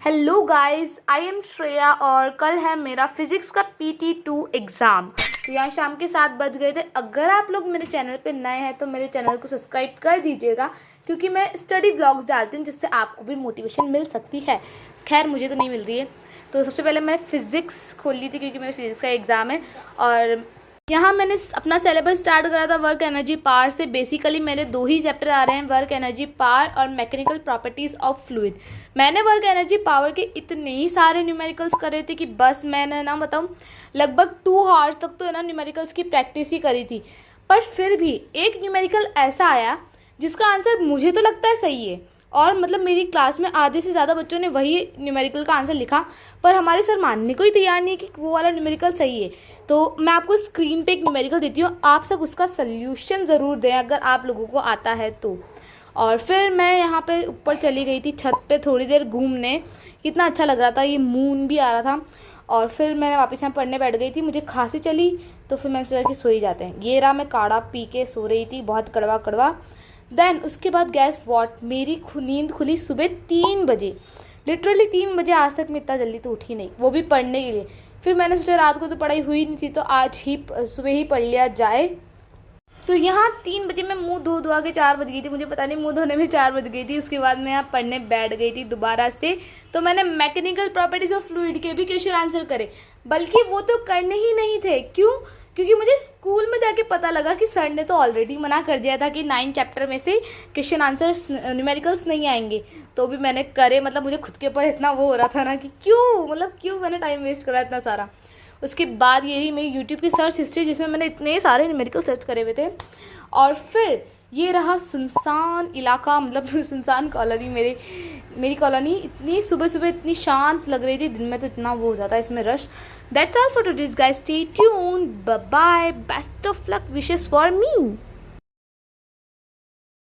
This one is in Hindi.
Hello guys, I am Shreya और कल है मेरा फिजिक्स का PT2 एग्ज़ाम। तो यहाँ शाम के 7 बज गए थे। अगर आप लोग मेरे चैनल पे नए हैं तो मेरे चैनल को सब्सक्राइब कर दीजिएगा, क्योंकि मैं स्टडी व्लॉग्स डालती हूँ जिससे आपको भी मोटिवेशन मिल सकती है। खैर मुझे तो नहीं मिल रही है। तो सबसे पहले मैं फ़िज़िक्स खोल ली थी क्योंकि मेरा फिज़िक्स का एग्ज़ाम है। और यहाँ मैंने अपना सिलेबस स्टार्ट करा था वर्क एनर्जी पावर से। बेसिकली मेरे 2 ही चैप्टर आ रहे हैं, वर्क एनर्जी पावर और मैकेनिकल प्रॉपर्टीज़ ऑफ फ्लूइड। मैंने वर्क एनर्जी पावर के इतने ही सारे न्यूमेरिकल्स करे थे कि बस मैंने ना बताऊँ लगभग 2 आवर्स तक तो है ना न्यूमेरिकल्स की प्रैक्टिस ही करी थी। पर फिर भी एक न्यूमेरिकल ऐसा आया जिसका आंसर मुझे तो लगता है सही है, और मतलब मेरी क्लास में आधे से ज़्यादा बच्चों ने वही न्यूमेरिकल का आंसर लिखा, पर हमारे सर मानने को ही तैयार नहीं है कि वो वाला न्यूमेरिकल सही है। तो मैं आपको स्क्रीन पे एक न्यूमेरिकल देती हूँ, आप सब उसका सल्यूशन ज़रूर दें अगर आप लोगों को आता है तो। और फिर मैं यहाँ पे ऊपर चली गई थी छत पे थोड़ी देर घूमने। कितना अच्छा लग रहा था, ये मून भी आ रहा था। और फिर मैं वापस यहाँ पढ़ने बैठ गई थी। मुझे खांसी चली तो फिर मैंने सोचा कि सो ही जाते हैं। ये रहा, मैं काढ़ा पी के सो रही थी, बहुत कड़वा कड़वा। देन उसके बाद गैस वॉट, मेरी नींद खुली सुबह 3 बजे। लिटरली 3 बजे। आज तक मैं इतना जल्दी तो उठी नहीं, वो भी पढ़ने के लिए। फिर मैंने सोचा रात को तो पढ़ाई हुई नहीं थी तो आज ही सुबह ही पढ़ लिया जाए। तो यहाँ 3 बजे मैं मुंह धो धुआ के 4 बज गई थी। मुझे पता नहीं मुंह धोने में 4 बज गई थी। उसके बाद मैं यहाँ पढ़ने बैठ गई थी दोबारा से। तो मैंने मैकेनिकल प्रॉपर्टीज ऑफ फ्लूइड के भी क्वेश्चन आंसर करे, बल्कि वो तो करने ही नहीं थे। क्यों? क्योंकि मुझे स्कूल में जाके पता लगा कि सर ने तो ऑलरेडी मना कर दिया था कि 9 चैप्टर में से क्वेश्चन आंसर्स न्यूमेरिकल्स नहीं आएंगे। तो भी मैंने करे, मतलब मुझे खुद के ऊपर इतना वो हो रहा था ना कि क्यों मैंने टाइम वेस्ट करा इतना सारा। उसके बाद यही मेरी यूट्यूब की सर्च हिस्ट्री जिसमें मैंने इतने सारे न्यूमेरिकल सर्च करे हुए थे। और फिर ये रहा सुनसान इलाका, मतलब सुनसान कॉलोनी। मेरी कॉलोनी इतनी सुबह सुबह इतनी शांत लग रही थी। दिन में तो इतना वो हो जाता है इसमें rush. That's all for today's guys, stay tuned, bye bye, best of luck, wishes for me.